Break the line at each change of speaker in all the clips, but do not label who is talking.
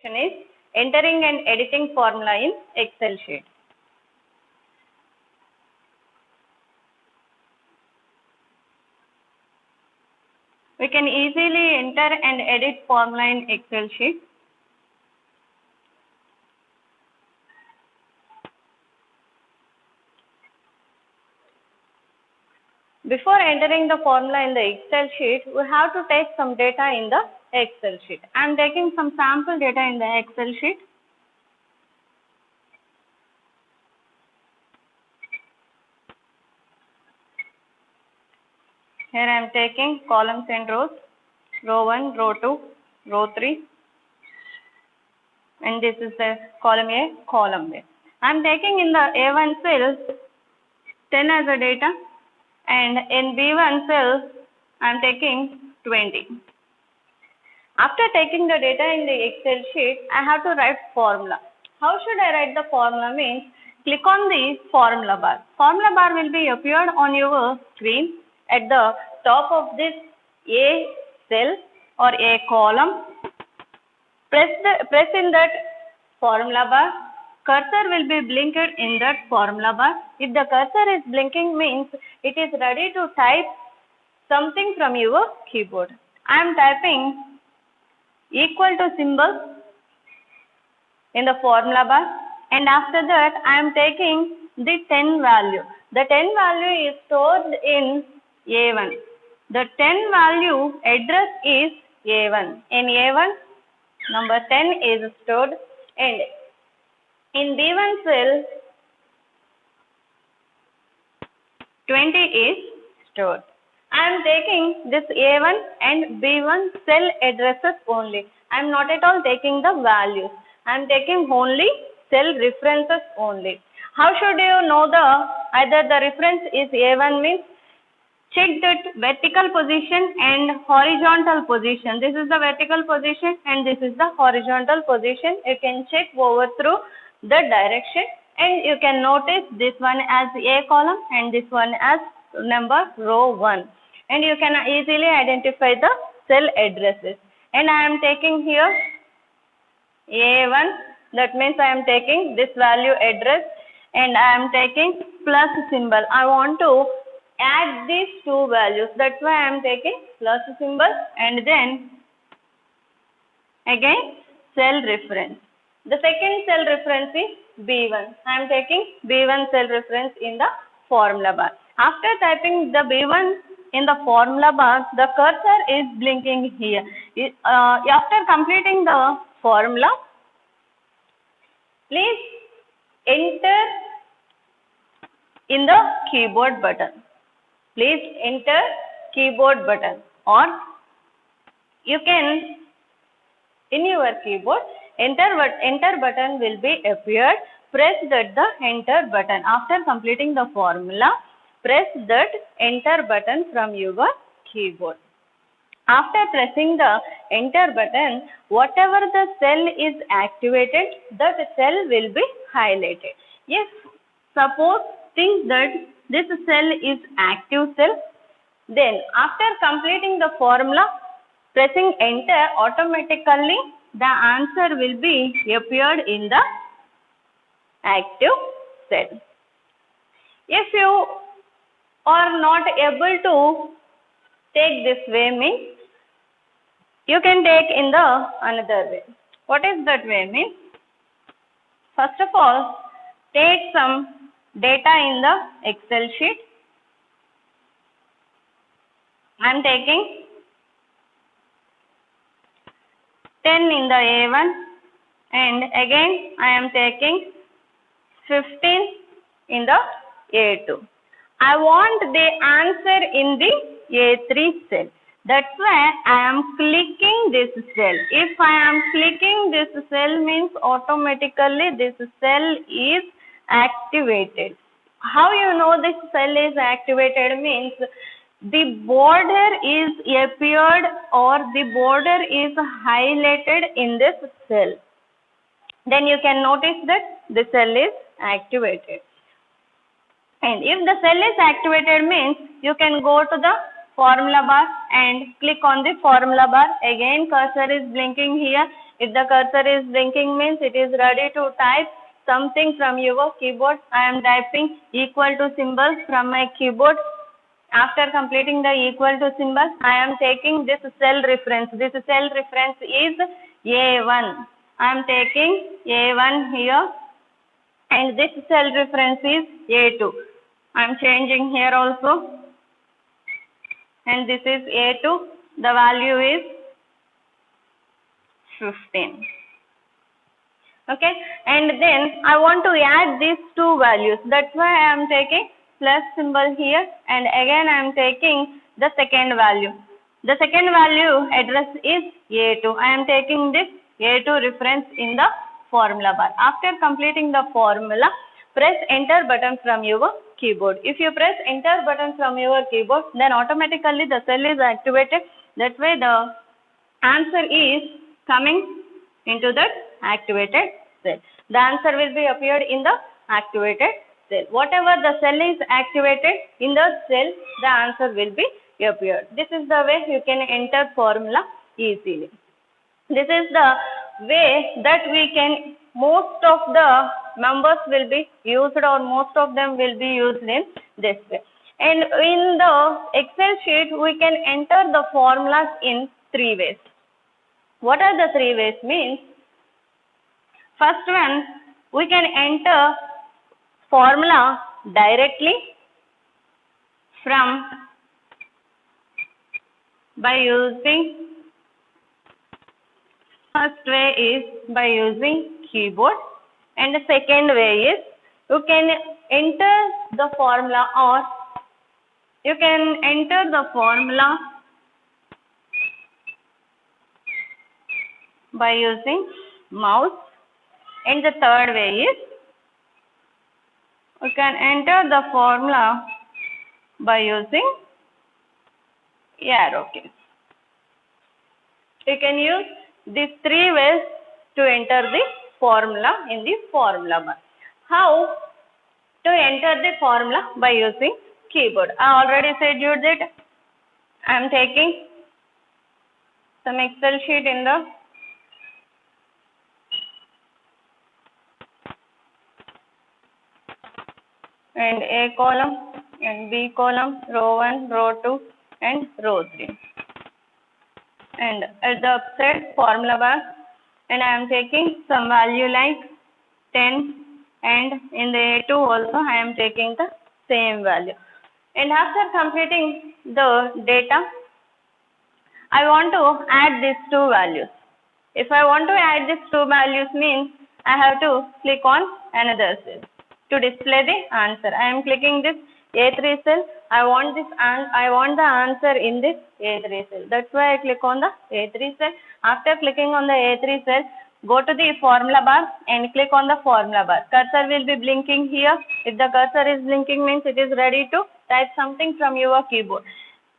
is entering and editing formula in Excel sheet. We can easily enter and edit formula in Excel sheet. Before entering the formula in the Excel sheet, we have to take some data in the Excel sheet. I am taking some sample data in the Excel sheet. Here I am taking columns and rows, row 1, row 2, row 3, and this is the column A, column B. I am taking in the A1 cell 10 as a data, and in B1 cell I am taking 20. After taking the data in the Excel sheet, I have to write formula. How should I write the formula means, click on the formula bar. Formula bar will be appeared on your screen at the top of this A cell or A column. Press in that formula bar. Cursor will be blinked in that formula bar. If the cursor is blinking means it is ready to type something from your keyboard. I am typing equal to symbol in the formula bar, and after that I am taking the 10 value. The 10 value is stored in A1. The 10 value address is A1. In A1, number 10 is stored, and in B1 cell 20 is stored. I am taking this A1 and B1 cell addresses only. I am not at all taking the values. I am taking only cell references only. How should you know either the reference is A1 means, check that vertical position and horizontal position. This is the vertical position and this is the horizontal position. You can check over through the direction, and you can notice this one as A column and this one as number row 1. And you can easily identify the cell addresses. And I am taking here A1, that means I am taking this value address, and I am taking plus symbol. I want to add these two values, that's why I am taking plus symbol, and then again cell reference. The second cell reference is B1. I am taking B1 cell reference in the formula bar. After typing the B1 in the formula bar, the cursor is blinking here. After completing the formula, please enter in the keyboard button. Please enter keyboard button, or you can in your keyboard enter button will be appeared. Press that the enter button. After completing the formula, press that enter button from your keyboard. After pressing the enter button, whatever the cell is activated, that cell will be highlighted. If suppose think that this cell is active cell, then after completing the formula, pressing enter, automatically the answer will be appeared in the active cell. If you are not able to take this way means, you can take in the another way. What is that way means? First of all, take some data in the Excel sheet. I am taking 10 in the A1, and again I am taking 15 in the A2. I want the answer in the A3 cell. That's why I am clicking this cell. If I am clicking this cell means automatically this cell is activated. How you know this cell is activated means, the border is appeared or the border is highlighted in this cell. Then you can notice that the cell is activated. And if the cell is activated means, you can go to the formula bar and click on the formula bar. Again cursor is blinking here. If the cursor is blinking means it is ready to type something from your keyboard. I am typing equal to symbol from my keyboard. After completing the equal to symbol, I am taking this cell reference. This cell reference is A1. I am taking A1 here, and this cell reference is A2. I am changing here also, and this is A2. The value is 15. Okay, and then I want to add these two values. That's why I am taking plus symbol here, and again I am taking the second value. The second value address is A2. I am taking this A2 reference in the formula bar. After completing the formula, press enter button from your keyboard. If you press enter button from your keyboard, then automatically the cell is activated. That way the answer is coming into that activated cell. The answer will be appeared in the activated cell. Whatever the cell is activated in the cell, the answer will be appeared. This is the way you can enter formula easily. This is the way that we can, most of the numbers will be used, or most of them will be used in this way. And in the Excel sheet, we can enter the formulas in 3 ways. What are the 3 ways means? First one, we can enter formula directly by using, first way is by using keyboard, and the second way is you can enter the formula, or you can enter the formula by using mouse, and the third way is you can enter the formula by using arrow keys. You can use these 3 ways to enter the formula in the formula bar. How to enter the formula? By using keyboard. I already said you that I am taking some Excel sheet in the and A column and B column, row 1, row 2 and row 3. And at the upside formula bar, and I am taking some value like 10, and in the A2 also I am taking the same value. And after completing the data, I want to add these 2 values. If I want to add these 2 values means I have to click on another cell to display the answer. I am clicking this A3 cell. I want the answer in this A3 cell. That's why I click on the A3 cell. After clicking on the A3 cell, go to the formula bar and click on the formula bar. Cursor will be blinking here. If the cursor is blinking means it is ready to type something from your keyboard.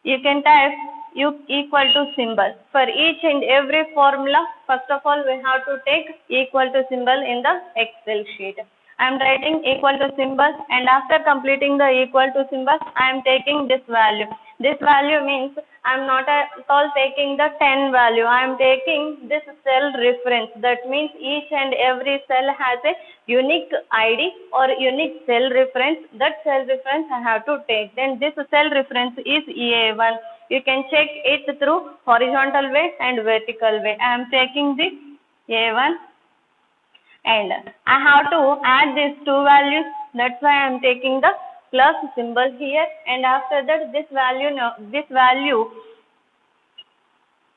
You can type equal to symbol. For each and every formula, first of all we have to take equal to symbol in the Excel sheet. I am writing equal to symbol, and after completing the equal to symbol, I am taking this value. This value means I am not at all taking the 10 value. I am taking this cell reference. That means each and every cell has a unique ID or unique cell reference. That cell reference I have to take. Then this cell reference is A1. You can check it through horizontal way and vertical way. I am taking this A1. And I have to add these 2 values. That's why I am taking the plus symbol here. And after that, this value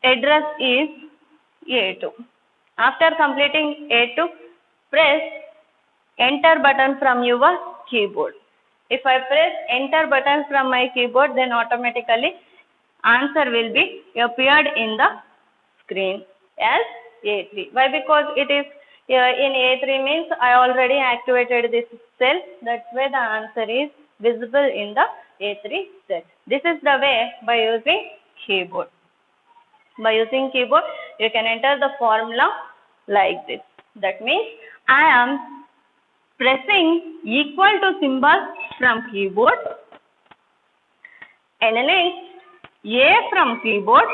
address is A2. After completing A2, press enter button from your keyboard. If I press enter button from my keyboard, then automatically answer will be appeared in the screen as A3. Why? Because it is in A3 means I already activated this cell. That's why the answer is visible in the A3 cell. This is the way by using keyboard. By using keyboard, you can enter the formula like this. That means I am pressing equal to symbol from keyboard, and next A from keyboard.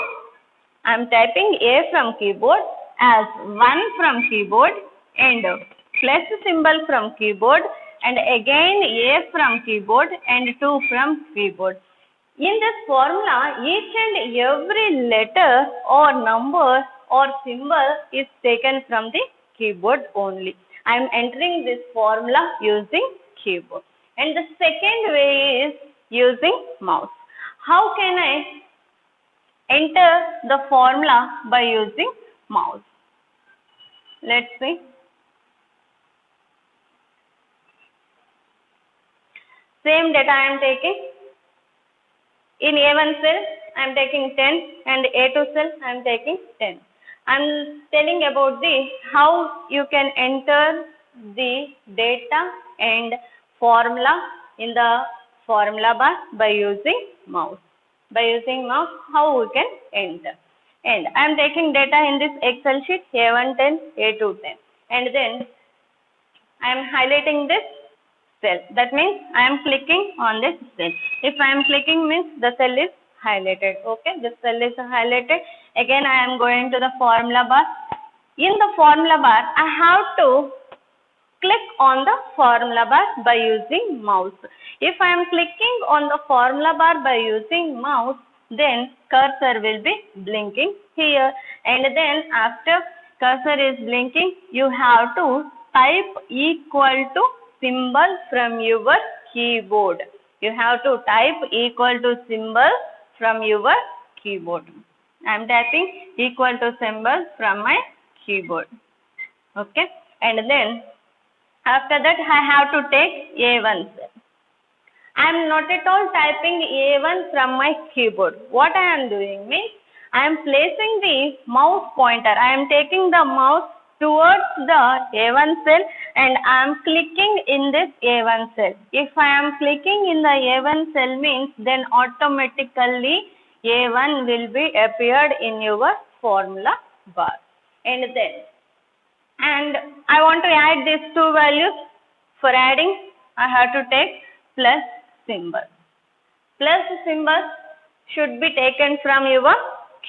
I am typing A from keyboard, as 1 from keyboard and plus symbol from keyboard and again A from keyboard and 2 from keyboard. In this formula, each and every letter or number or symbol is taken from the keyboard only. I am entering this formula using keyboard. And the second way is using mouse. How can I enter the formula by using mouse? Let's see. Same data I am taking. In A1 cell, I am taking 10 and A2 cell, I am taking 10. I am telling about the how you can enter the data and formula in the formula bar by using mouse. By using mouse, how we can enter. And I am taking data in this Excel sheet A1 10, A2 10. And then I am highlighting this cell. That means I am clicking on this cell. If I am clicking means the cell is highlighted. Okay, this cell is highlighted. Again I am going to the formula bar. In the formula bar, I have to click on the formula bar by using mouse. If I am clicking on the formula bar by using mouse, then cursor will be blinking here. And then after cursor is blinking, you have to type equal to symbol from your keyboard. You have to type equal to symbol from your keyboard. I am typing equal to symbol from my keyboard. Okay. And then after that I have to take A1 cell. I am not at all typing A1 from my keyboard. What I am doing means I am placing the mouse pointer. I am taking the mouse towards the A1 cell and I am clicking in this A1 cell. If I am clicking in the A1 cell means then automatically A1 will be appeared in your formula bar. And I want to add these two values. For adding, I have to take plus symbol. Plus symbol should be taken from your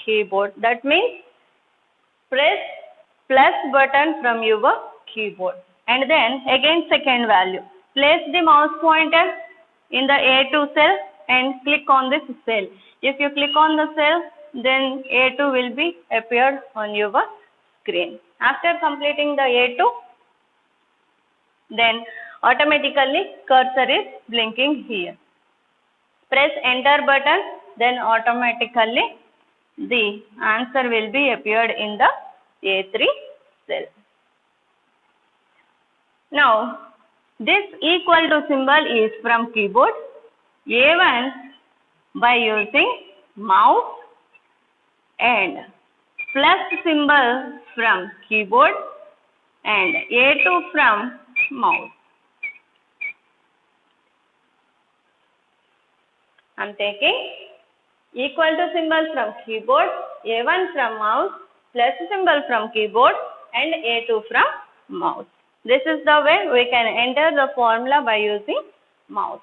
keyboard. That means press plus button from your keyboard. And then again second value. Place the mouse pointer in the A2 cell and click on this cell. If you click on the cell, then A2 will be appeared on your screen. After completing the A2, then automatically cursor is blinking here. Press enter button, then automatically the answer will be appeared in the A3 cell. Now, this equal to symbol is from keyboard. A1 by using mouse and plus symbol from keyboard and A2 from mouse. I am taking equal to symbol from keyboard, A1 from mouse, plus symbol from keyboard and A2 from mouse. This is the way we can enter the formula by using mouse.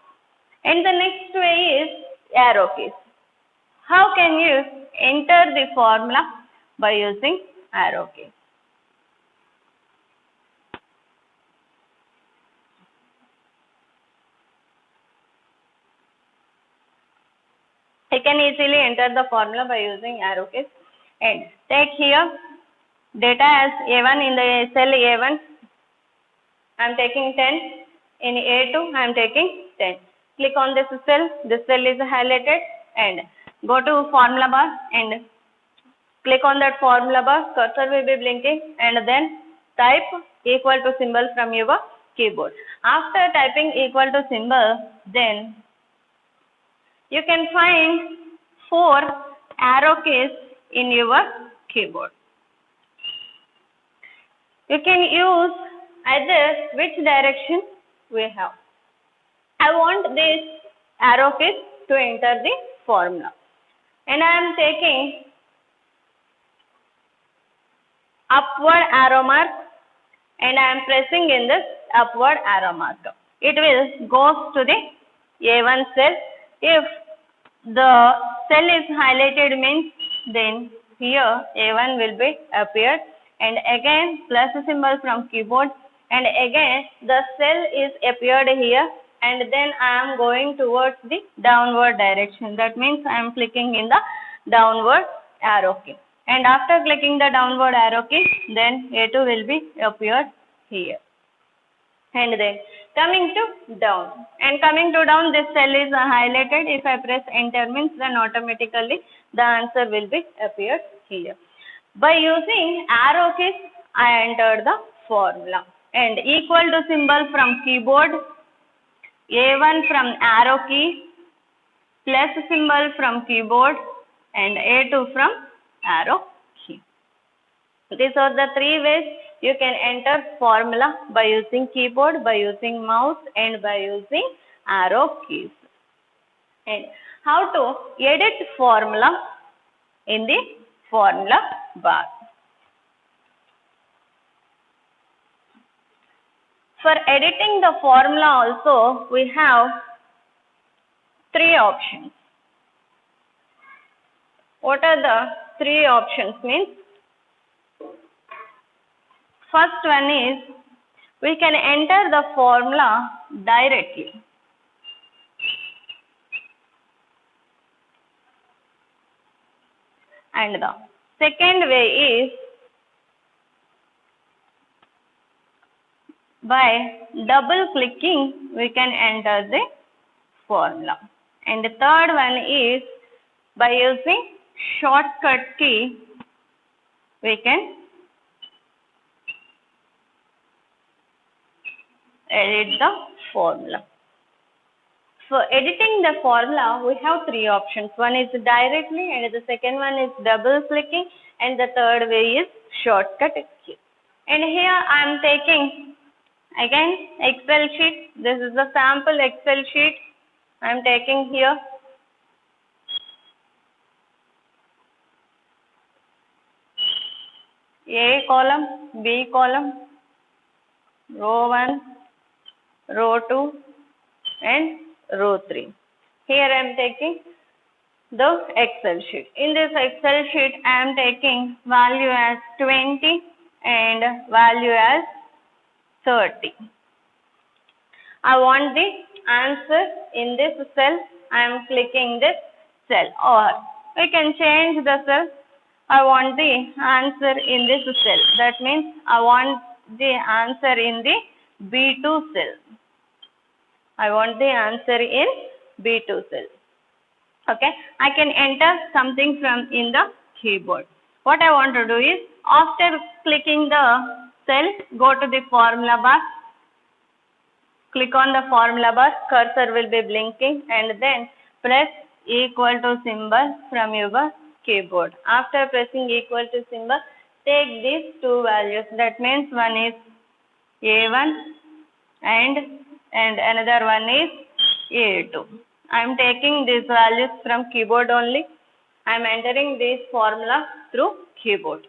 And the next way is arrow keys. How can you enter the formula by using arrow keys? I can easily enter the formula by using arrow keys. And take here data as A1 in the cell A1. I am taking 10. In A2 I am taking 10. Click on this cell is highlighted and go to formula bar and click on that formula bar, cursor will be blinking and then type equal to symbol from your keyboard. After typing equal to symbol, then you can find 4 arrow keys in your keyboard. You can use either which direction we have. I want this arrow keys to enter the formula. And I am taking upward arrow mark and I am pressing in this upward arrow mark. It will go to the A1 cell. If the cell is highlighted means then here A1 will be appeared and again plus symbol from keyboard, and again the cell is appeared here, and then I am going towards the downward direction. That means I am clicking in the downward arrow key, and after clicking the downward arrow key, then A2 will be appeared here. And then coming to down, and coming to down, this cell is highlighted. If I press enter means, then automatically the answer will be appeared here. By using arrow keys, I entered the formula, and equal to symbol from keyboard, A1 from arrow key, plus symbol from keyboard, and A2 from arrow key. These are the three ways you can enter formula by using keyboard, by using mouse, and by using arrow keys. And how to edit formula in the formula bar. For editing the formula also, we have three options. What are the three options means? First one is, we can enter the formula directly. And the second way is by double clicking we can enter the formula. And the third one is by using shortcut key we can edit the formula. For editing the formula, we have three options. One is directly, and the second one is double clicking, and the third way is shortcut key. And here I am taking again Excel sheet. This is the sample Excel sheet I am taking here. A column, B column, row 1, row 2, and row 3. Here I am taking the Excel sheet. In this Excel sheet, I am taking value as 20 and value as 30. I want the answer in this cell. I am clicking this cell, or we can change the cell. I want the answer in this cell. That means I want the answer in the B2 cell. I want the answer in B2 cell. Okay, I can enter something from in the keyboard. What I want to do is, after clicking the cell, go to the formula bar, click on the formula bar, cursor will be blinking, and then press equal to symbol from your keyboard. After pressing equal to symbol, take these two values. That means one is A1 and another one is A2. I am taking these values from keyboard only. I am entering this formula through keyboard.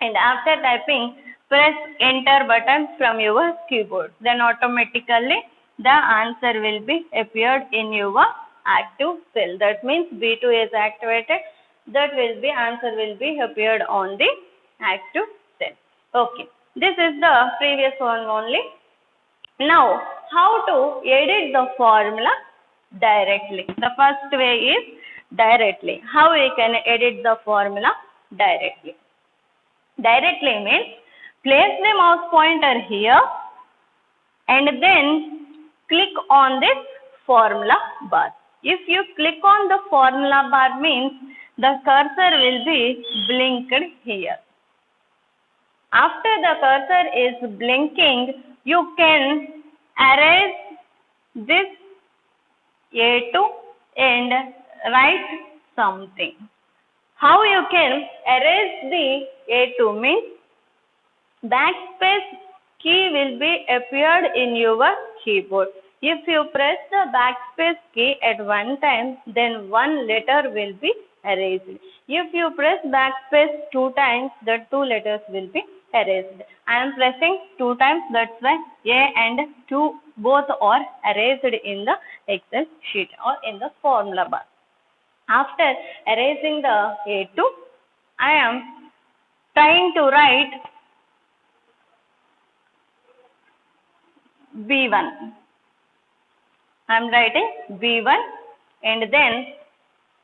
And after typing, press enter button from your keyboard. Then automatically the answer will be appeared in your active cell. That means B2 is activated. That will be answer will be appeared on the active cell. Okay. This is the previous one only. Now, how to edit the formula directly? The first way is directly. How we can edit the formula directly? Directly means, place the mouse pointer here and then click on this formula bar. If you click on the formula bar means, the cursor will be blinked here. After the cursor is blinking, you can erase this A2 and write something. How you can erase the A2 means, backspace key will be appeared in your keyboard. If you press the backspace key at one time, then one letter will be erased. If you press backspace 2 times, the 2 letters will be erased. I am pressing 2 times, that's why A and 2 both are erased in the Excel sheet or in the formula bar. After erasing the A2, I am trying to write B1. I am writing B1 and then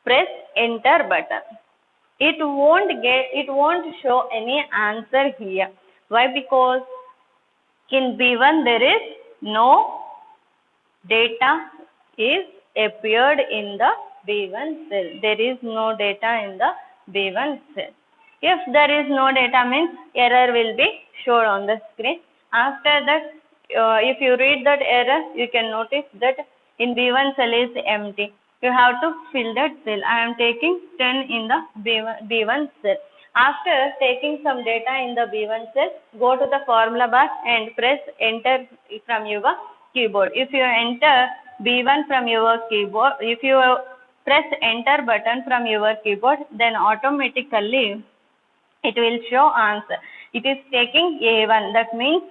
press enter button. It won't show any answer here. Why? Because in B1 there is no data is appeared in the B1 cell. There is no data in the B1 cell. If there is no data means error will be shown on the screen. After that, if you read that error, you can notice that in B1 cell is empty. You have to fill that cell. I am taking 10 in the B1 cell. After taking some data in the B1 cell, go to the formula bar and press enter from your keyboard. If you enter B1 from your keyboard, if you press enter button from your keyboard, then automatically it will show answer. It is taking A1, that means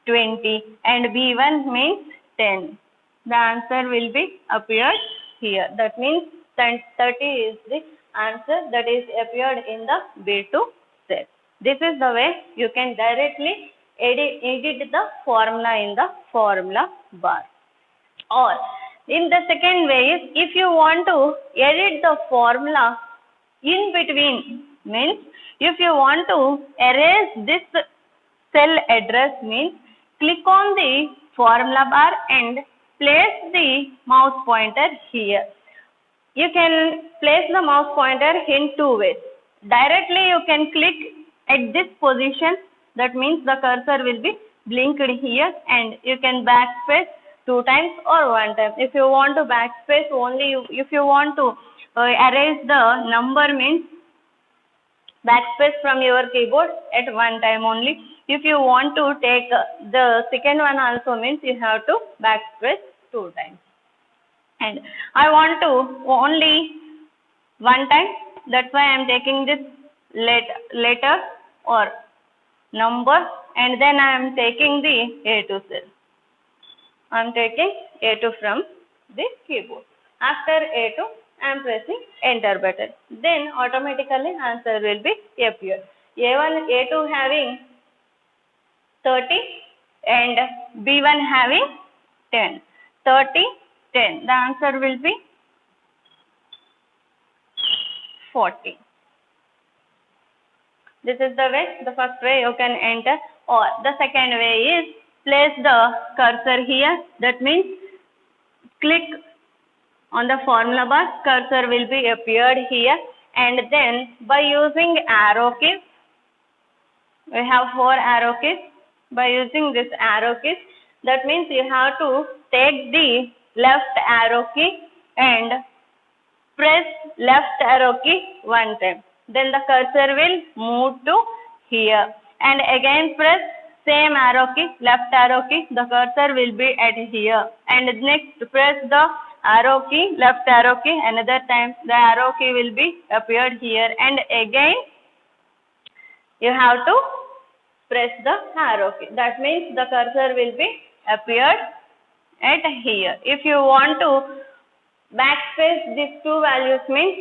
20, and B1 means 10. The answer will be appeared here. That means 30 is the answer that is appeared in the B2 cell. This is the way you can directly edit the formula in the formula bar. Or in the second way is, if you want to edit the formula in between, means if you want to erase this cell address, means click on the formula bar and place the mouse pointer here. You can place the mouse pointer in two ways. Directly you can click at this position, that means the cursor will be blinked here, and you can backspace 2 times or 1 time. If you want to backspace only, if you want to erase the number, means backspace from your keyboard at 1 time only. If you want to take the second one also, means you have to backspace 2 times. And I want to only 1 time, that's why I am taking this letter or number, and then I am taking the A2 cell. I am taking A2 from the keyboard. After A2, I am pressing enter button. Then automatically answer will be appear. A2 having 30 and B1 having 10. 30, 10. The answer will be 40. This is the way, the first way you can enter. Or the second way is, place the cursor here. That means click on the formula bar, cursor will be appeared here, and then by using arrow keys, we have 4 arrow keys. By using this arrow keys, that means you have to take the left arrow key and press left arrow key 1 time. Then the cursor will move to here, and again press same arrow key, left arrow key, the cursor will be at here, and next press the arrow key, left arrow key, another time the arrow key will be appeared here, and again you have to press the arrow key. That means the cursor will be appeared at here. If you want to backspace these 2 values, means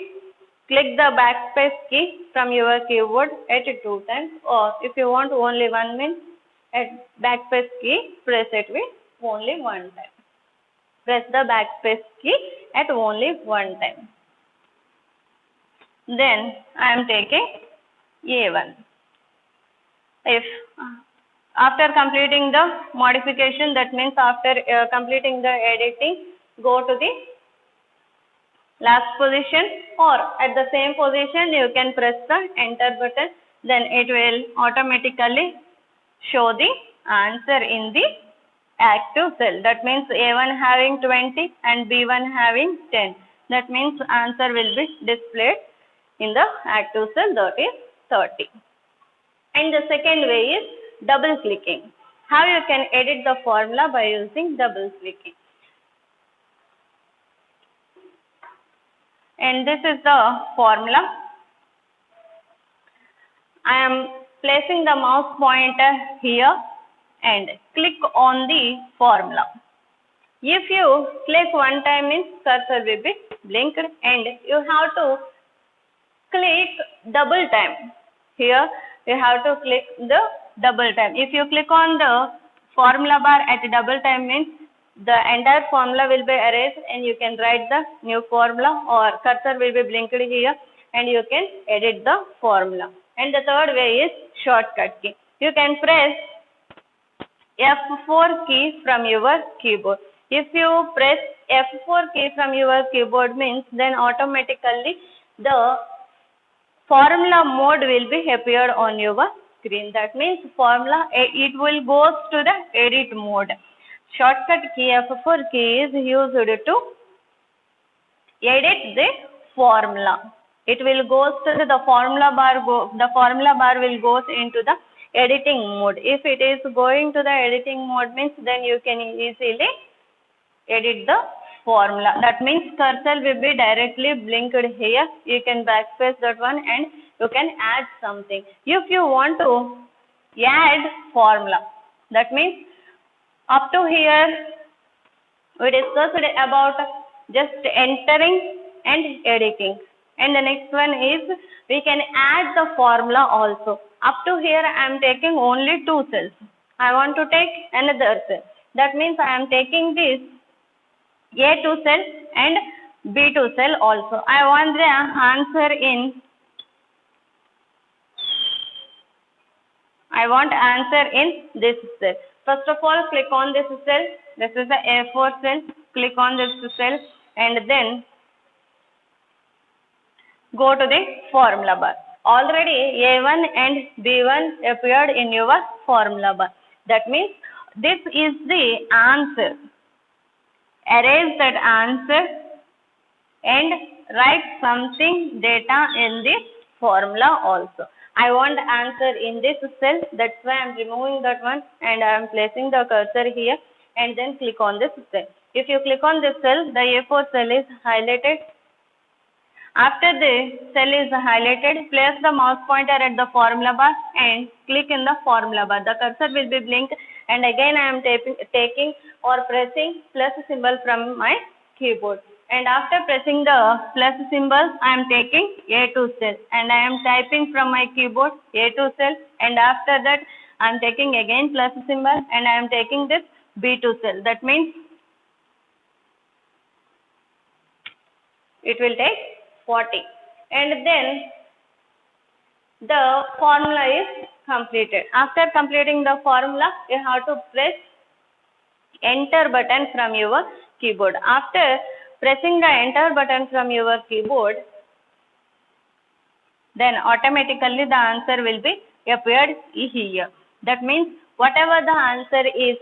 click the backspace key from your keyboard at 2 times, or if you want only 1, means at backspace key press it with only 1 time. Press the backspace key at only 1 time. Then I am taking A1. If after completing the modification, that means after completing the editing, go to the last position, or at the same position you can press the enter button, then it will automatically show the answer in the active cell. That means A1 having 20 and B1 having 10. That means answer will be displayed in the active cell, that is 30. And the second way is double clicking. How you can edit the formula by using double clicking. And this is the formula. I am placing the mouse pointer here and click on the formula. If you click 1 time, means cursor will be blinked, and you have to click double time. Here you have to click the double time. If you click on the formula bar at double time means the entire formula will be erased and you can write the new formula, or cursor will be blinked here and you can edit the formula. And the third way is shortcut key. You can press F4 key from your keyboard. If you press F4 key from your keyboard means then automatically the formula mode will be appeared on your screen. That means formula, it will go to the edit mode. Shortcut key F4 key is used to edit the formula. It will go to the formula bar. The formula bar will go into the editing mode. If it is going to the editing mode means then you can easily edit the formula. That means cursor will be directly blinked here. You can backspace that one and you can add something. If you want to add formula, that means up to here we discussed about just entering and editing. And the next one is we can add the formula also. Up to here I am taking only two cells. I want to take another cell. That means I am taking this A2 cell and B2 cell also. I want the answer in this cell. First of all, click on this cell. This is the A4 cell. Click on this cell and then go to the formula bar. Already A1 and B1 appeared in your formula bar. That means this is the answer. Erase that answer and write something data in the formula also. I want answer in this cell, that's why I am removing that one and I am placing the cursor here and then click on this cell. If you click on this cell, the A4 cell is highlighted. After the cell is highlighted, place the mouse pointer at the formula bar and click in the formula bar. The cursor will be blinked and again I am taking or pressing plus symbol from my keyboard. And after pressing the plus symbol, I am taking A2 cell and I am typing from my keyboard A2 cell, and after that I am taking again plus symbol and I am taking this B2 cell. That means it will take 40. And then the formula is completed. After completing the formula, you have to press enter button from your keyboard. After pressing the enter button from your keyboard, then automatically the answer will be appeared here. That means whatever the answer is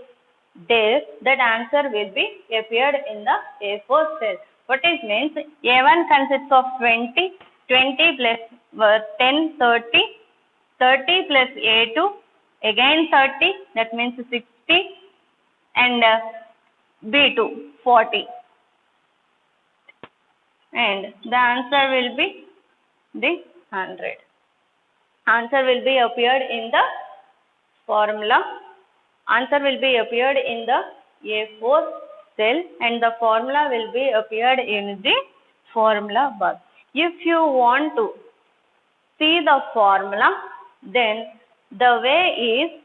there, that answer will be appeared in the A4 cell. What it means, A1 consists of 20, 20 plus 10, 30, 30 plus A2, again 30, that means 60, and B2, 40. And the answer will be the 100. Answer will be appeared in the formula. Answer will be appeared in the A4 cell and the formula will be appeared in the formula bar. If you want to see the formula, then the way is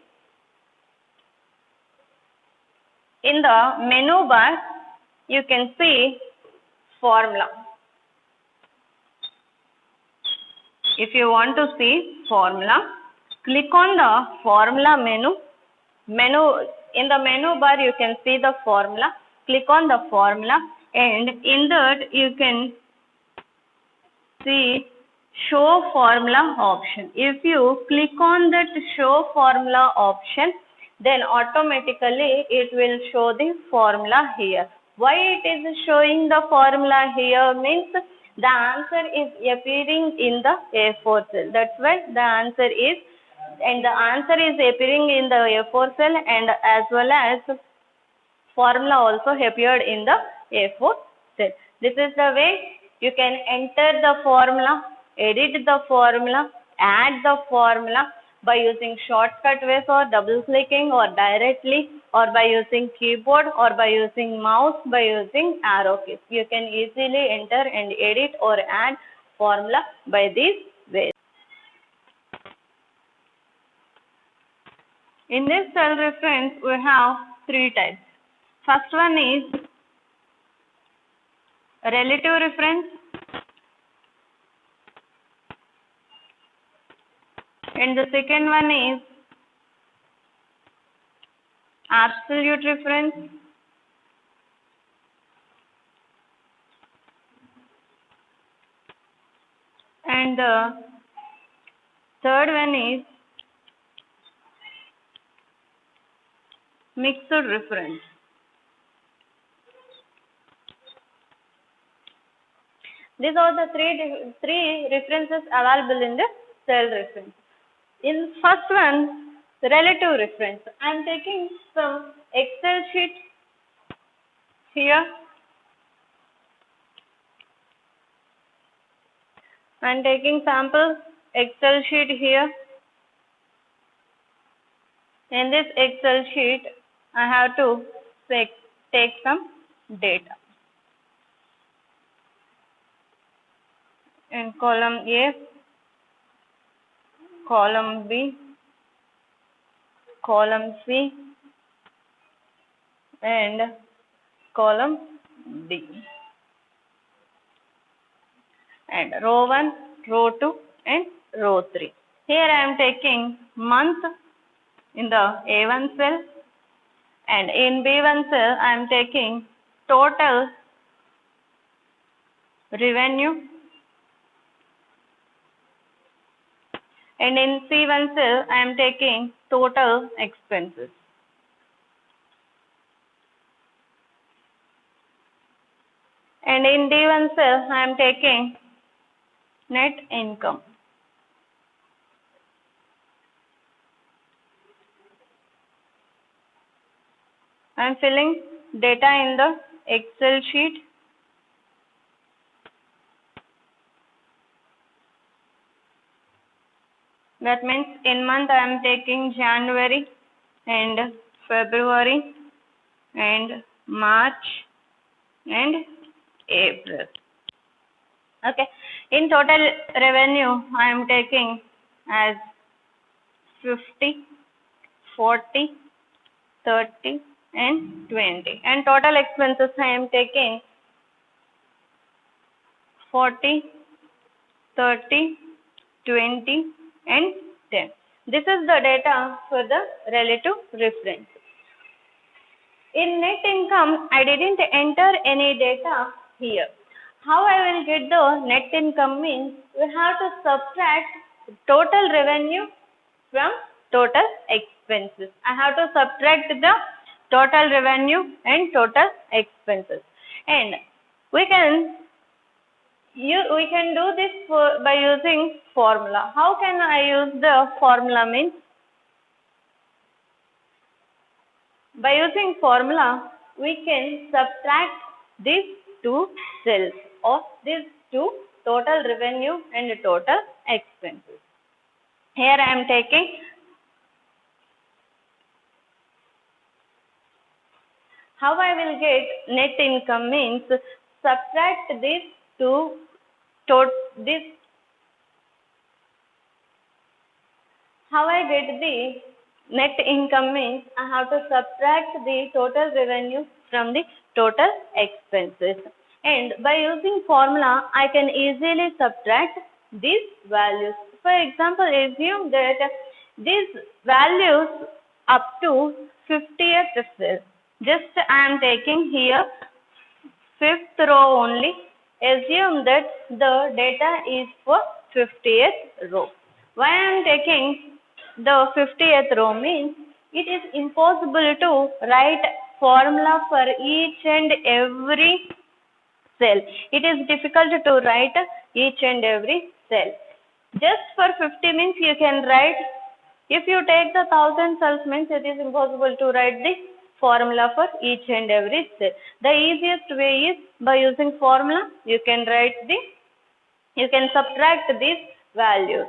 in the menu bar you can see formula. If you want to see formula, click on the formula menu. In the menu bar you can see the formula. Click on the formula and in that you can see show formula option. If you click on that show formula option, then automatically it will show the formula here. Why it is showing the formula here means the answer is appearing in the A4 cell. That's why the answer is, and the answer is appearing in the A4 cell and as well as formula also appeared in the A4 cell. This is the way you can enter the formula, edit the formula, add the formula by using shortcut ways or double clicking or directly or by using keyboard or by using mouse, by using arrow keys. You can easily enter and edit or add formula by these ways. In this cell reference, we have three types. First one is relative reference, and the second one is absolute reference, and the third one is mixed reference. These are the three references available in the cell reference. In first one, the relative reference. I am taking some Excel sheet here. I am taking sample Excel sheet here. In this Excel sheet, I have to take some data. In column A, column B, column C, and column D. And row 1, row 2, and row 3. Here I am taking month in the A1 cell, and in B1 cell I am taking total revenue, and in C1 cell I am taking total expenses. And in D1 cell I am taking net income. I am filling data in the Excel sheet. That means in month I am taking January and February and March and April. Okay. In total revenue I am taking as 50, 40, 30 and 20. And total expenses I am taking 40, 30, 20 and 10. This is the data for the relative reference. In net income, I didn't enter any data here. How I will get the net income means we have to subtract total revenue from total expenses. I have to subtract the total revenue and total expenses. And we can do this by using formula. How can I use the formula means? By using formula, we can subtract these two cells of these two total revenue and total expenses. Here I am taking how I will get net income means subtract these two how I get the net income means I have to subtract the total revenue from the total expenses. And by using formula, I can easily subtract these values. For example, assume that these values up to 50th cell. Just I am taking here 5th row only. Assume that the data is for 50th row. Why I am taking the 50th row means it is impossible to write formula for each and every cell. It is difficult to write each and every cell. Just for 50 means you can write. If you take the 1000 cells means it is impossible to write the formula for each and every cell. The easiest way is by using formula. You can subtract these values.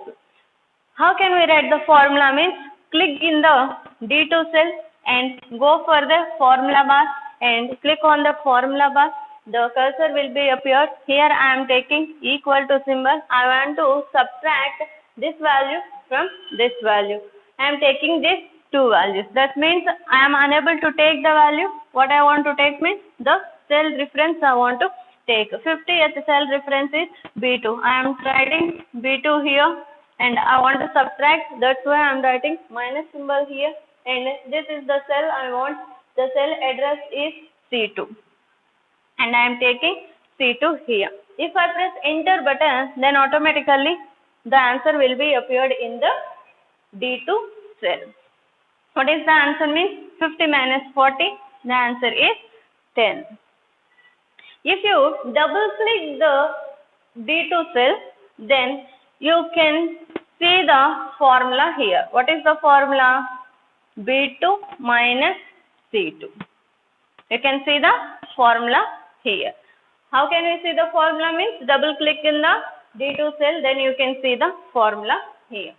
How can we write the formula means click in the D2 cell and go for the formula bar and click on the formula bar. The cursor will be appeared. Here I am taking equal to symbol. I want to subtract this value from this value. I am taking this two values. That means I am unable to take the value. What I want to take means the cell reference I want to take. 50th cell reference is B2. I am writing B2 here and I want to subtract. That's why I am writing minus symbol here. And this is the cell I want. The cell address is C2. And I am taking C2 here. If I press enter button, then automatically the answer will be appeared in the D2 cell. What is the answer means? 50 minus 40, the answer is 10. If you double click the D2 cell, then you can see the formula here. What is the formula? B2 minus C2. You can see the formula here. How can we see the formula means? Double click in the D2 cell, then you can see the formula here.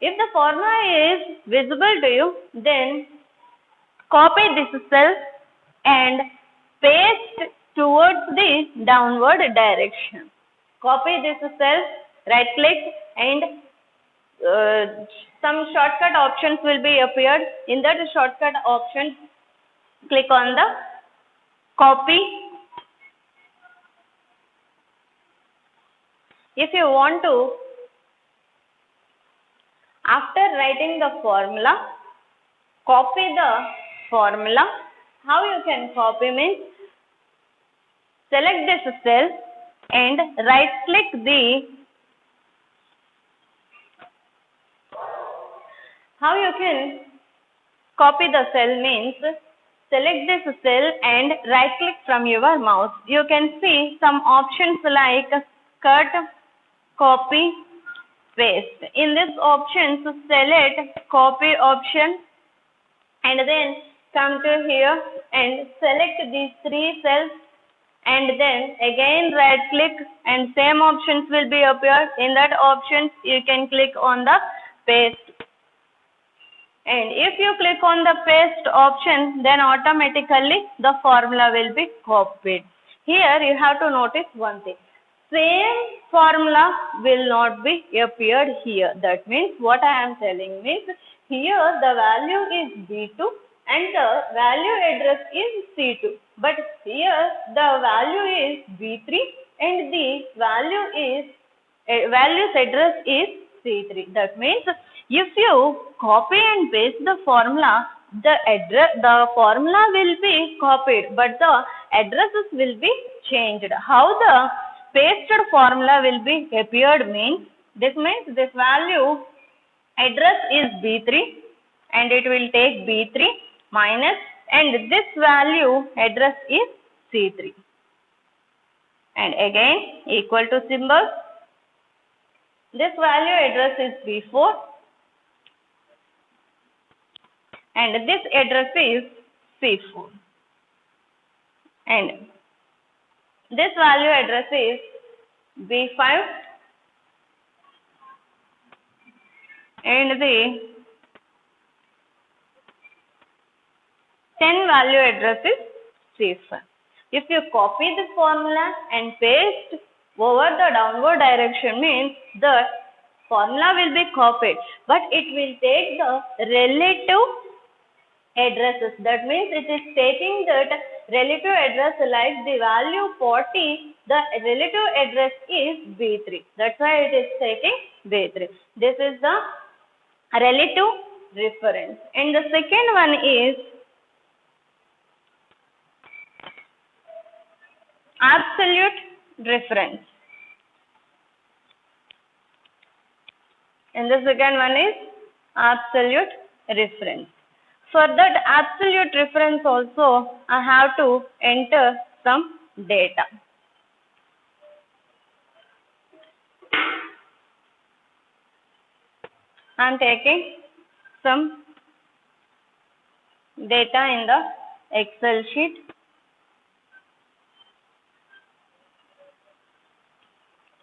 If the formula is visible to you, then copy this cell and paste towards the downward direction. Copy this cell, right click, and some shortcut options will be appeared. In that shortcut option, click on the copy. If you want to, after writing the formula, copy the formula. How you can copy means, select this cell and right click the, how you can copy the cell means, select this cell and right click from your mouse. You can see some options like cut, copy, paste. In this option, select copy option and then come to here and select these three cells and then again right click and same options will be appear. In that option you can click on the paste. And if you click on the paste option, then automatically the formula will be copied. Here you have to notice one thing. Same formula will not be appeared here. That means what I am telling means, here the value is B2 and the value address is C2. But here the value is B3 and the value's address is C3. That means if you copy and paste the formula, the formula will be copied, but the addresses will be changed. How the pasted formula will be appeared means, this means this value address is B3 and it will take B3 minus, and this value address is C3. And again equal to symbol. This value address is B4 and this address is C4. And this value address is B5 and the 10 value address is C5. If you copy the formula and paste over the downward direction means the formula will be copied, but it will take the relative addresses. That means it is taking that relative address, like the value 40, the relative address is B3. That's why it is taking B3. This is the relative reference. And the second one is absolute reference. And the second one is absolute reference. For that absolute reference also, I have to enter some data. I am taking some data in the Excel sheet.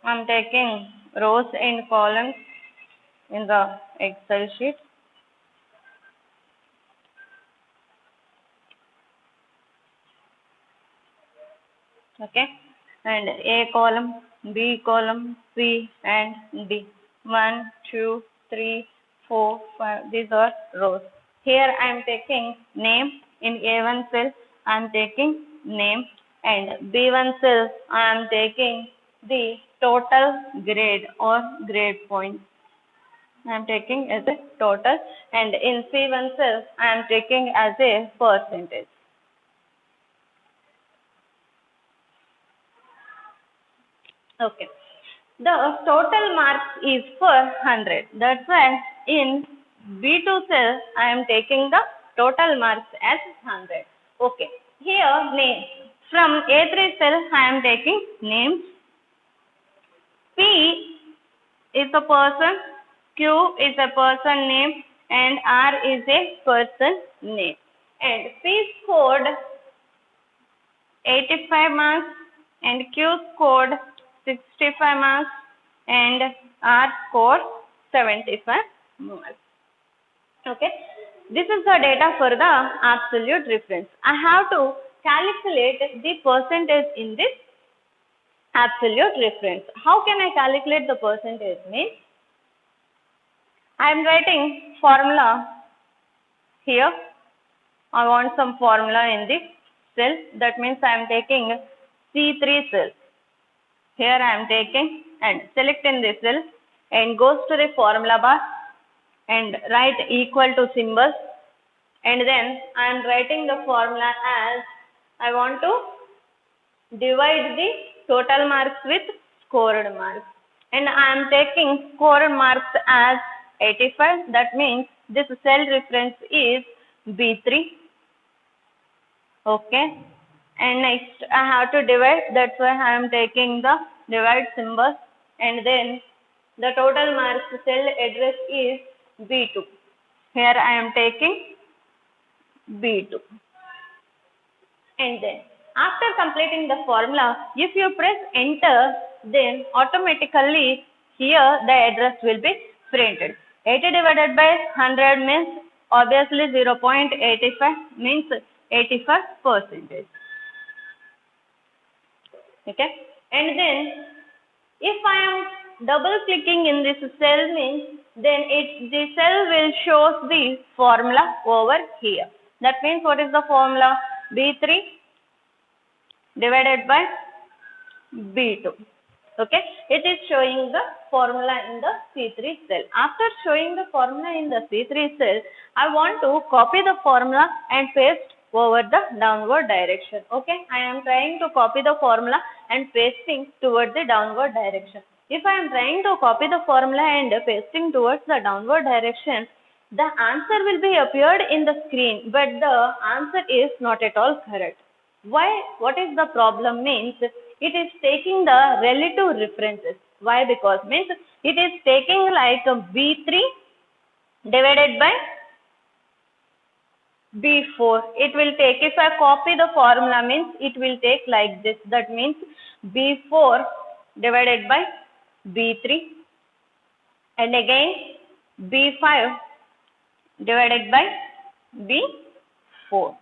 I am taking rows and columns in the Excel sheet. Okay, and A column, B column, C and D. 1, 2, 3, 4, 5. These are rows. Here I am taking name. In A1 cell I am taking name, and B1 cell I am taking the total grade or grade point. I am taking as a total, and in C1 cell I am taking as a percentage. Okay. The total marks is for 100. That's why in B2 cell I am taking the total marks as 100. Okay. Here name. From A3 cell I am taking names. P is a person, Q is a person name, and R is a person name. And P scored 85 marks and Q scored 65 marks and R scored 75 marks. Okay. This is the data for the absolute reference. I have to calculate the percentage in this absolute reference. How can I calculate the percentage? Means I am writing formula here. I want some formula in the cell. That means I am taking C3 cell. Here I am taking and select in this cell and goes to the formula bar and write equal to symbols, and then I am writing the formula as I want to divide the total marks with scored marks, and I am taking scored marks as 85. That means this cell reference is B3. Okay, and next I have to divide. That's why I am taking the divide symbol, and then the total marks cell address is B2. Here I am taking B2, and then after completing the formula, if you press enter, then automatically here the address will be printed. 80 divided by 100 means obviously 0.85 means 85%. Okay, and then if I am double clicking in this cell means then the cell will show the formula over here. That means what is the formula? B3 divided by B2. Okay, it is showing the formula in the C3 cell. After showing the formula in the C3 cell, I want to copy the formula and paste over the downward direction. Okay, I am trying to copy the formula and pasting towards the downward direction. If I am trying to copy the formula and pasting towards the downward direction, the answer will be appeared in the screen, but the answer is not at all correct. Why? What is the problem? Means it is taking the relative references. Why? Because means it is taking like B3 divided by B4. It will take, if I copy the formula means it will take like this. That means B4 divided by B3 and again B5 divided by B4.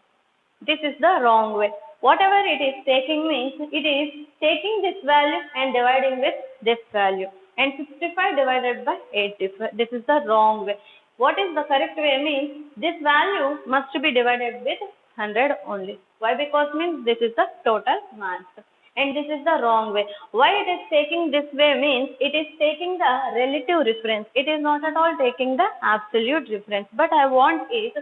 This is the wrong way. Whatever it is taking means it is taking this value and dividing with this value, and 65 divided by 85. This is the wrong way. What is the correct way? Means this value must be divided with 100 only. Why? Because means this is the total marks, and this is the wrong way. Why it is taking this way? Means it is taking the relative reference. It is not at all taking the absolute reference. But I want the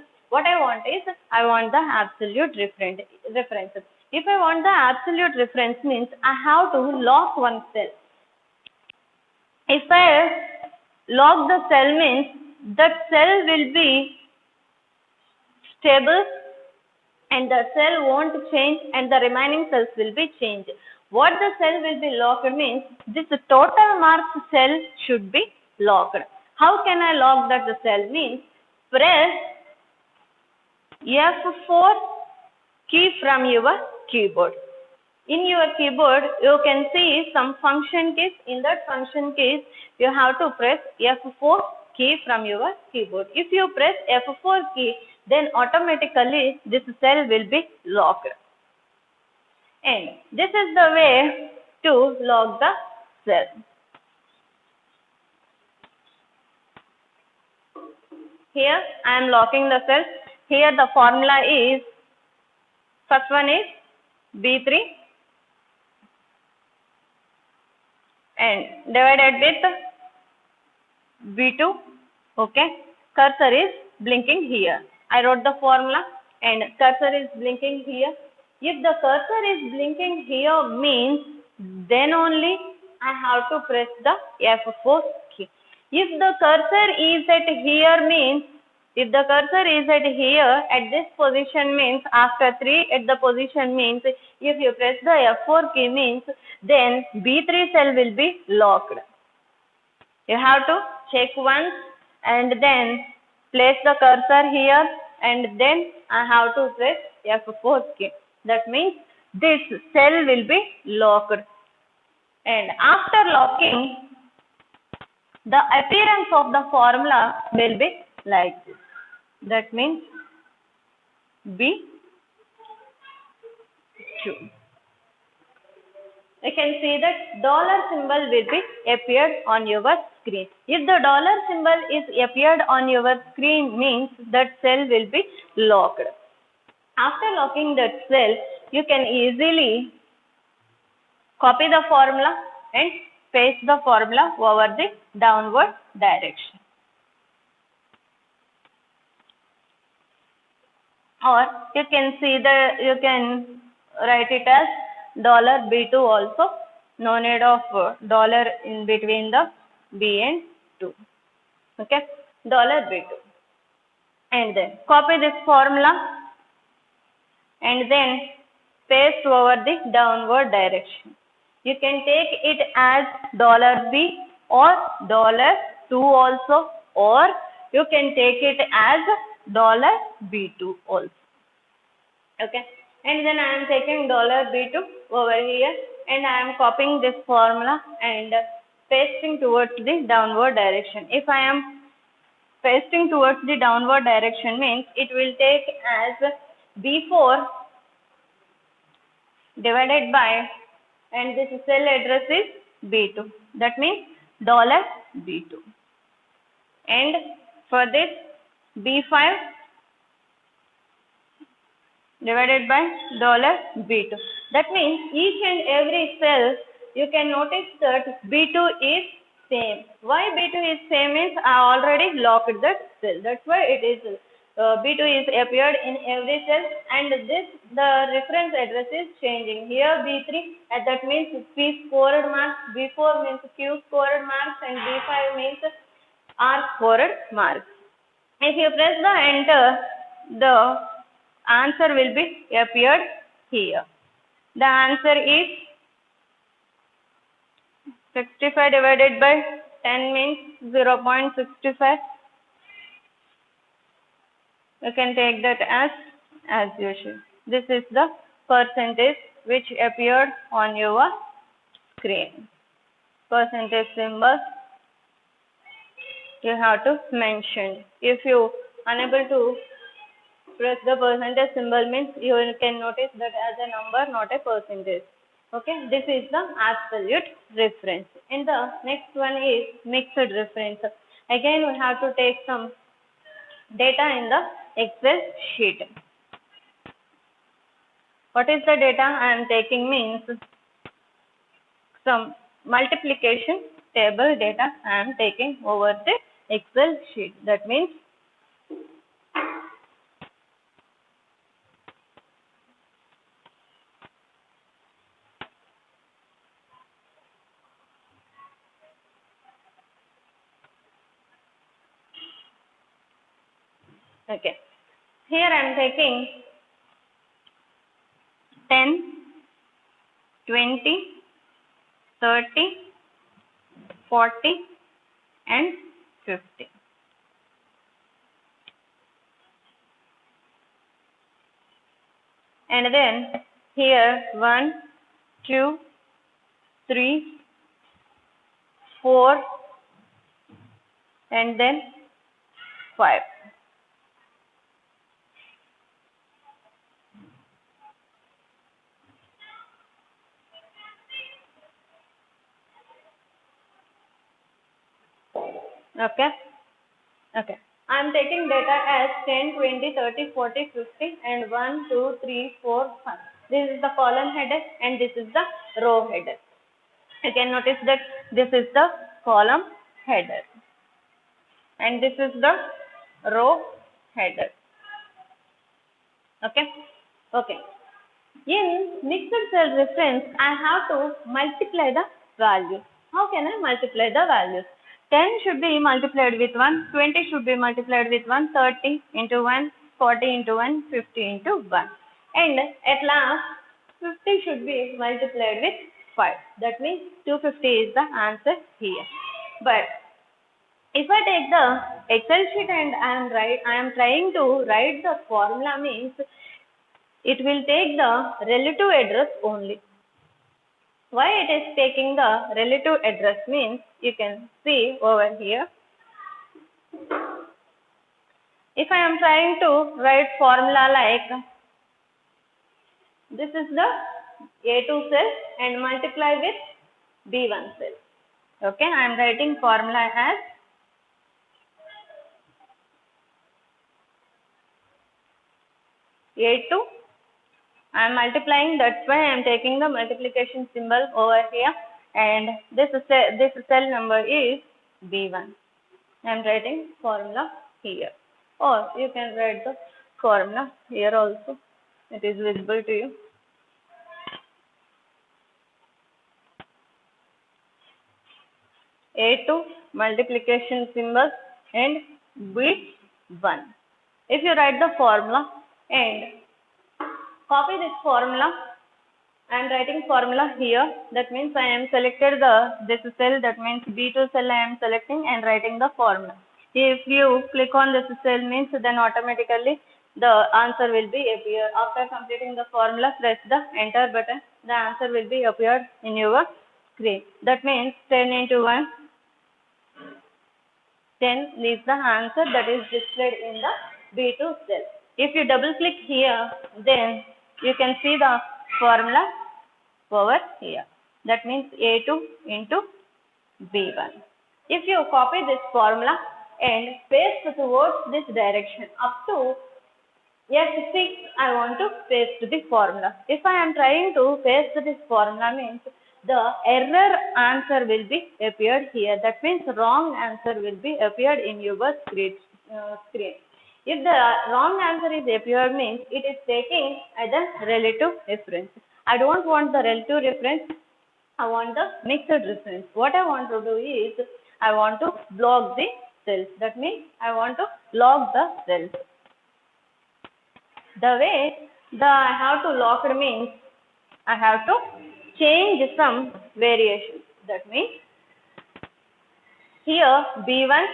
absolute reference. If I want the absolute reference means I have to lock one cell. If I lock the cell means that cell will be stable and the cell won't change and the remaining cells will be changed. What the cell will be locked means this total marks cell should be locked. How can I lock that cell? Means press F4 key from your keyboard. In your keyboard, you can see some function keys. In that function keys, you have to press F4 key from your keyboard. If you press F4 key, then automatically this cell will be locked. And this is the way to lock the cell. Here I am locking the cells. Here the formula is, first one is B3 and divided with B2. Okay, cursor is blinking here. I wrote the formula and cursor is blinking here. If the cursor is blinking here means then only I have to press the F4 key. If the cursor is at here means, if the cursor is at here at this position means after 3 at the position means, if you press the F4 key means then B3 cell will be locked. You have to check once and then place the cursor here and then I have to press F4 key. That means this cell will be locked. And after locking, the appearance of the formula will be like this. That means B2. You can see that dollar symbol will be appeared on your screen. If the dollar symbol is appeared on your screen means that cell will be locked. After locking that cell, you can easily copy the formula and paste the formula over the downward direction. Or you can see you can write it as $B2 also. No need of dollar in between the B and 2. Okay, $B2. And then copy this formula and then paste over the downward direction. You can take it as $B or $2 also, or you can take it as $B2 also. Okay, and then I am taking $B2 over here and I am copying this formula and pasting towards the downward direction. If I am pasting towards the downward direction means it will take as B4 divided by, and this cell address is B2. That means $B2. And for this B5 divided by $B2. That means each and every cell you can notice that B2 is same. Why B2 is same is I already locked that cell. That's why it is B2 is appeared in every cell, and this the reference address is changing. Here B3 and that means P scored marks, B4 means Q scored marks, and B5 means R scored marks. If you press the enter, the answer will be appeared here. The answer is 65 divided by 10 means 0.65. You can take that as usual. This is the percentage which appeared on your screen. Percentage symbol you have to mention. If you unable to press the percentage symbol means you can notice that as a number, not a percentage. Okay, this is the absolute reference. And the next one is mixed reference. Again, we have to take some data in the Excel sheet. What is the data I am taking means some multiplication table data I am taking over the Excel sheet. That means okay. Here I am taking 10, 20, 30, 40 and 50. And then here 1, 2, 3, 4 and then 5. Okay. Okay. I am taking data as 10, 20, 30, 40, 50 and 1, 2, 3, 4, 5. This is the column header and this is the row header. You can notice that this is the column header and this is the row header. Okay. Okay. In mixed cell reference, I have to multiply the values. How can I multiply the values? 10 should be multiplied with 1, 20 should be multiplied with 1, 30 into 1, 40 into 1, 50 into 1. And at last, 50 should be multiplied with 5. That means 250 is the answer here. But if I take the Excel sheet and I am trying to write the formula, means it will take the relative address only. Why it is taking the relative address means you can see over here. If I am trying to write formula like this is the A2 cell and multiply with B1 cell. Okay, I am writing formula as A2. I am multiplying, that's why I am taking the multiplication symbol over here, and this cell number is B1. I am writing formula here, or you can write the formula here also. It is visible to you. A2 multiplication symbol and B1. If you write the formula and copy this formula, I am writing formula here. That means I am selected this cell, that means B2 cell I am selecting and writing the formula. If you click on this cell means then automatically the answer will be appear. After completing the formula, press the enter button. The answer will be appeared in your screen. That means 10 into 1, 10 is the answer that is displayed in the B2 cell. If you double click here, then you can see the formula over here. That means A2 into B1. If you copy this formula and paste towards this direction up to F6, I want to paste the formula. If I am trying to paste this formula means the error answer will be appeared here. That means wrong answer will be appeared in your screen. If the wrong answer is appeared means it is taking as a relative reference. I don't want the relative reference. I want the mixed reference. What I want to do is I want to block the cells. That means I want to lock the cells. The way I have to lock it means I have to change some variations. That means here B1,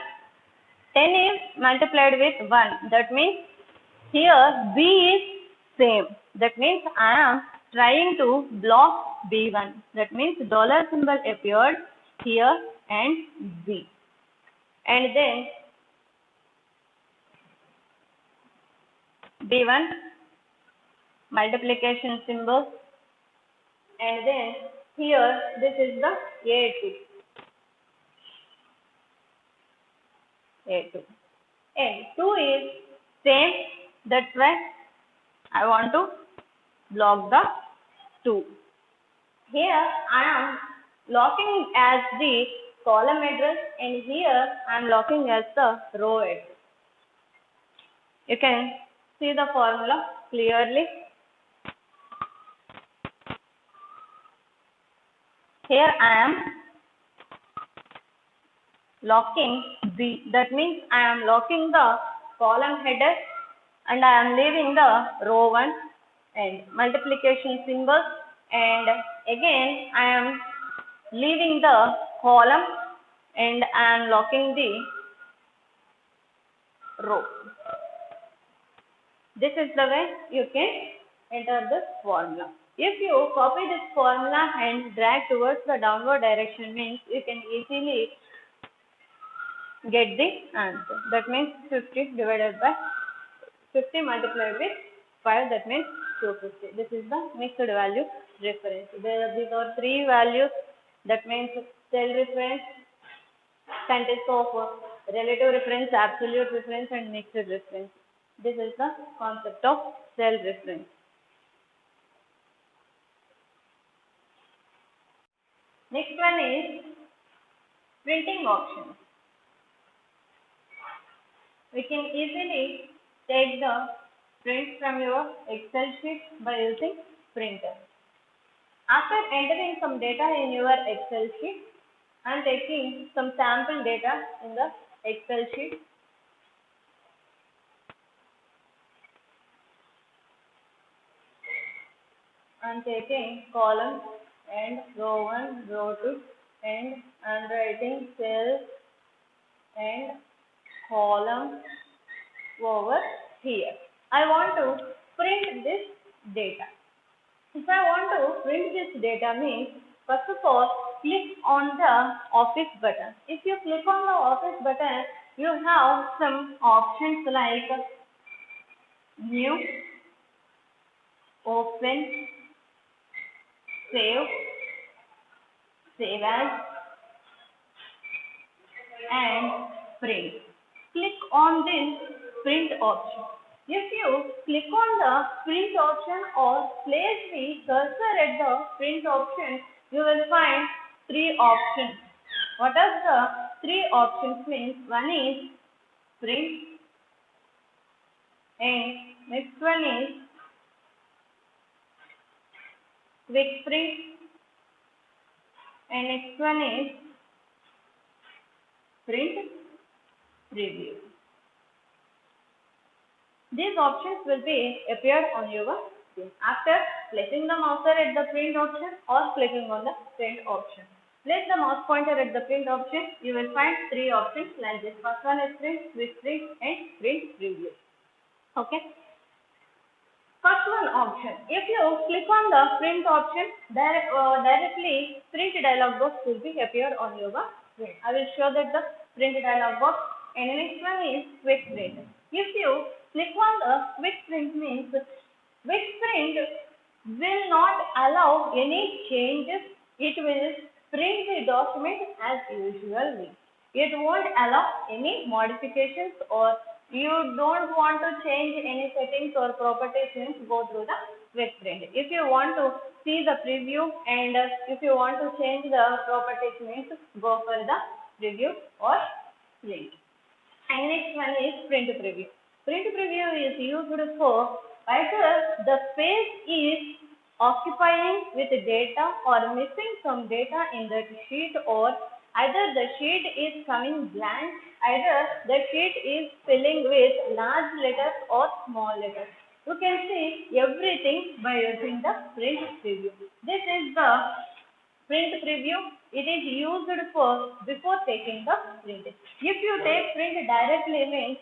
10 is multiplied with 1. That means here B is same. That means I am trying to block B1. That means dollar symbol appeared here and B. And then B1 multiplication symbol, and then here this is the A2 and 2 is same, that's why I want to block the 2. Here I am locking as the column address and here I am locking as the row address. You can see the formula clearly. Here I am locking B. That means I am locking the column header and I am leaving the row 1 and multiplication symbol, and again I am leaving the column and I am locking the row. This is the way you can enter this formula. If you copy this formula and drag towards the downward direction means you can easily get the answer. That means 50 divided by 50 multiplied with 5, that means 250. This is the mixed value reference. These are 3 values. That means cell reference consists of relative reference, absolute reference, and mixed reference. This is the concept of cell reference. Next one is printing options. We can easily take the print from your Excel sheet by using printer. After entering some data in your Excel sheet, I am taking some sample data in the Excel sheet. I am taking column and row 1, row 2, and I am writing cell and column over here. I want to print this data. If I want to print this data means, first of all, click on the office button. If you click on the office button, you have some options like new, open, save, save as, and print. Click on this print option. If you click on the print option or place the cursor at the print option, you will find three options. What are the three options means? One is print, and next one is quick print, and next one is print preview. These options will be appeared on your screen after placing the mouse at the print option or clicking on the print option. Place the mouse pointer at the print option. You will find three options like this. First one is print, quick print, and print preview. Okay. First one option. If you click on the print option, directly print dialog box will be appear on your screen. I will show that the print dialog box. And the next one is quick print. If you click on the quick print means quick print will not allow any changes. It will print the document as usual. It won't allow any modifications, or you don't want to change any settings or properties means go through the quick print. If you want to see the preview and if you want to change the properties means go for the preview or print. And next one is print preview. Print preview is used for either the space is occupying with data or missing some data in that sheet, or either the sheet is coming blank, either the sheet is filling with large letters or small letters. You can see everything by using the print preview. This is the print preview. It is used for before taking the print. If you take print directly means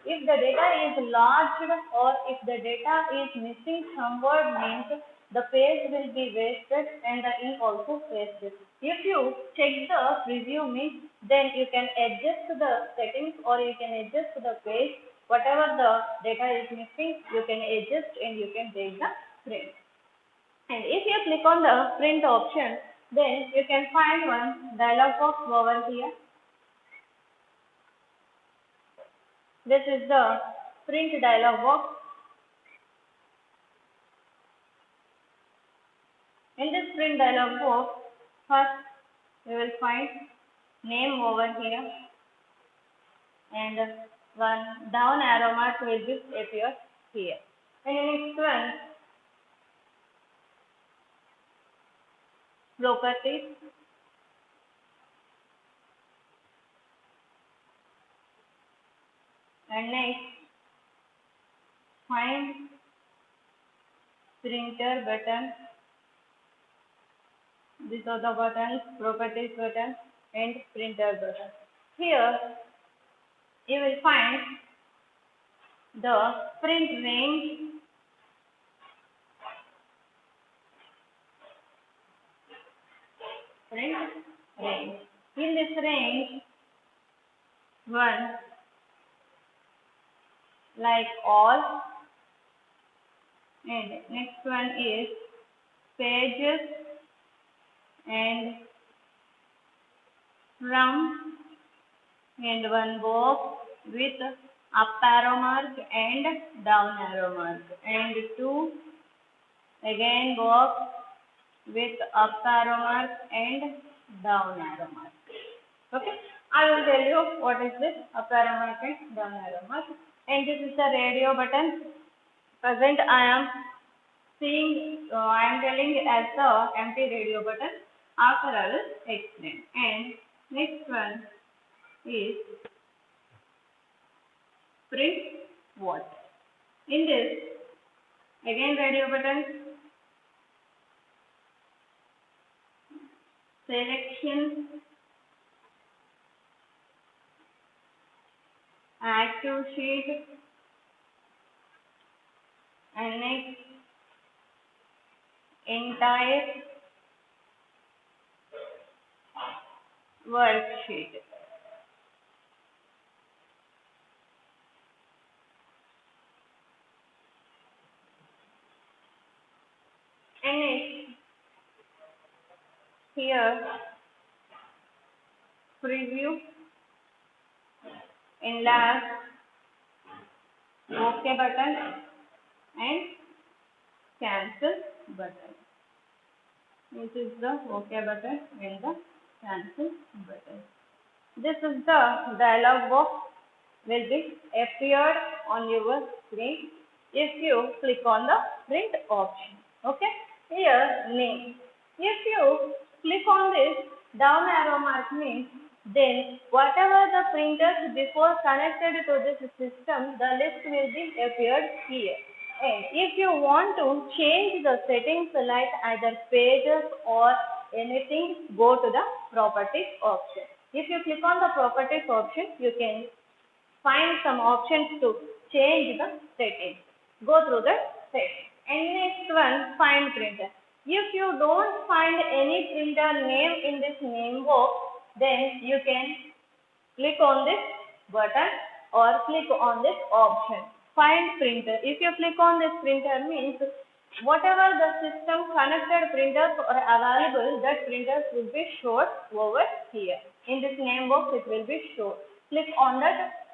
if the data is large or if the data is missing some word means the page will be wasted and the ink also wasted. If you check the preview means then you can adjust the settings or you can adjust the page. Whatever the data is missing, you can adjust and you can take the print. And if you click on the print option, then you can find one dialog box over here. This is the print dialog box. In this print dialog box, first you will find name over here, and one down arrow mark will be appear here. And the next one, properties, and next find printer button. These are the buttons, properties button and printer button. Here you will find the print range, print range. In this range, one like all, and next one is pages and from, and one box with up arrow mark and down arrow mark, and two again box with up arrow mark and down arrow mark. Okay, I will tell you what is this up arrow mark and down arrow mark. And this is the radio button. Present I am seeing, I am telling as the empty radio button. After I will explain. And next one is print what. In this, again radio button, selection, active sheet, and next entire worksheet. And next here preview, in last OK button and cancel button. This is the OK button and the cancel button. This is the dialog box will be appeared on your screen if you click on the print option. Okay, here name. If you click on this down arrow mark means then whatever the printers before connected to this system, the list will be appeared here. And if you want to change the settings like either pages or anything, go to the properties option. If you click on the properties option, you can find some options to change the settings. Go through the settings. And next one, find printer. If you don't find any printer name in this name box, then you can click on this button or click on this option. Find printer. If you click on this printer means whatever the system connected printers are available, that printers will be shown over here. In this name box, it will be shown. Click on that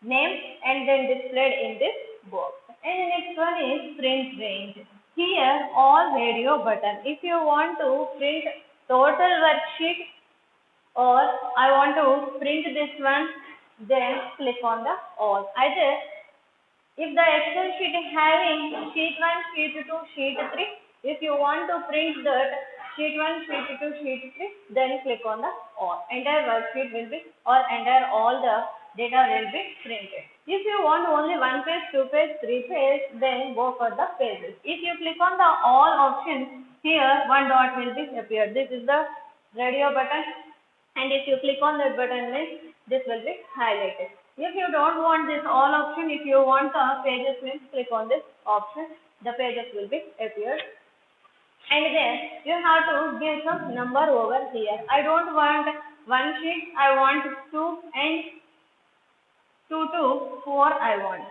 name and then displayed in this box. And the next one is print range. Here all radio button. If you want to print total worksheet or I want to print this one, then click on the all. Either if the Excel sheet is having sheet 1, sheet 2, sheet 3, if you want to print that sheet 1, sheet 2, sheet 3, then click on the all. Entire worksheet will be or entire all the data will be printed. If you want only 1 page, 2 page, 3 page, then go for the pages. If you click on the all options, here one dot will be appeared. This is the radio button, and if you click on that button, then this will be highlighted. If you don't want this all option, if you want the pages, means click on this option. The pages will be appeared. And then you have to give some number over here. I don't want 1 sheet, I want 2 and 2 to 4 I want.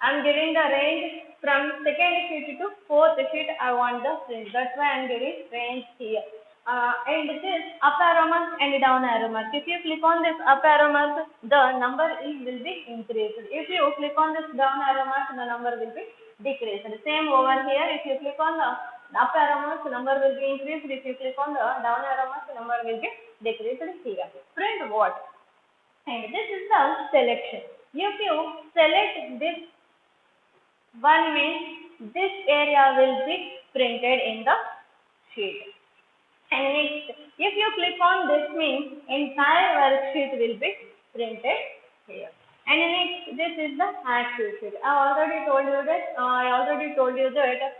I am giving the range from second sheet to fourth sheet I want the range. That's why I am giving range here. And this up arrow mark and down arrow mark. If you click on this up arrow mark, the number will be increased. If you click on this down arrow mark, the number will be decreased. Same over here. If you click on the up arrow mark, the number will be increased. If you click on the down arrow mark, the number will be decreased here. Print what? And this is the selection. If you select this one means this area will be printed in the sheet. And next, if you click on this means entire worksheet will be printed here. And next, this is the active sheet. I already told you that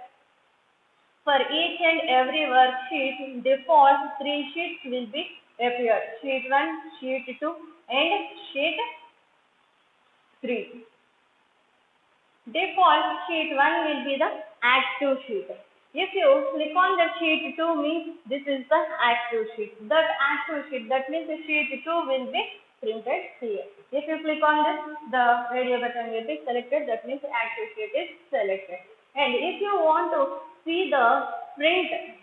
for each and every worksheet, default 3 sheets will be appeared. Sheet 1, sheet 2 and sheet 3. Default sheet 1 will be the active sheet. If you click on the sheet 2 means this is the active sheet. That active sheet, that means the sheet 2 will be printed here. If you click on this, the radio button will be selected. That means the active sheet is selected. And if you want to see the print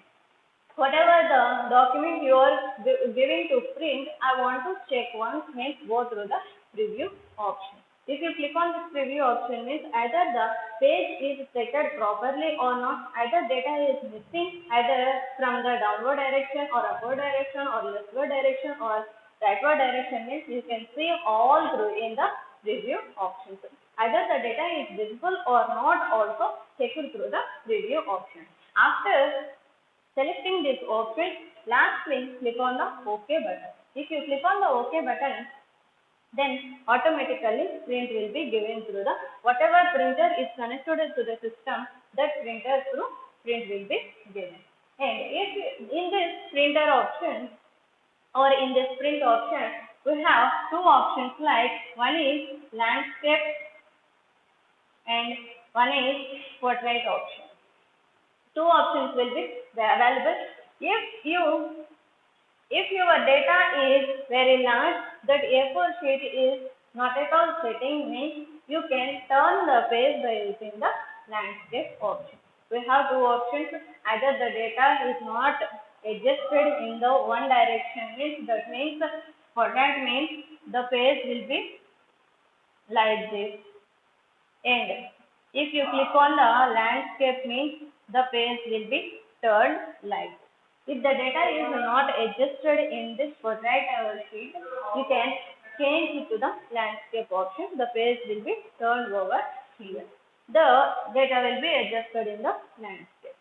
whatever the document you are giving to print, I want to check once, means go through the preview option. If you click on this preview option, means either the page is setted properly or not, either data is missing either from the downward direction or upward direction or leftward direction or rightward direction, means you can see all through in the preview option. Either the data is visible or not, also check it through the preview option. After selecting this option, lastly click on the OK button. If you click on the OK button, then automatically print will be given through the whatever printer is connected to the system, that printer through print will be given. And if in this printer option or in this print option, we have two options, like one is landscape and one is portrait option. Two options will be available. If your data is very large, that A4 sheet is not at all fitting, means you can turn the page by using the landscape option. We have two options. Either the data is not adjusted in the one direction, means that means for that means the page will be like this, and if you click on the landscape, means the page will be turned like this. If the data is not adjusted in this portrait sheet, you can change it to the landscape option. The page will be turned over here. The data will be adjusted in the landscape.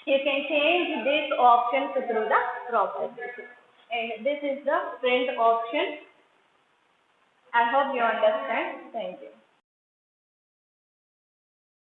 You can change these options through the properties. And this is the print option. I hope you understand. Thank you.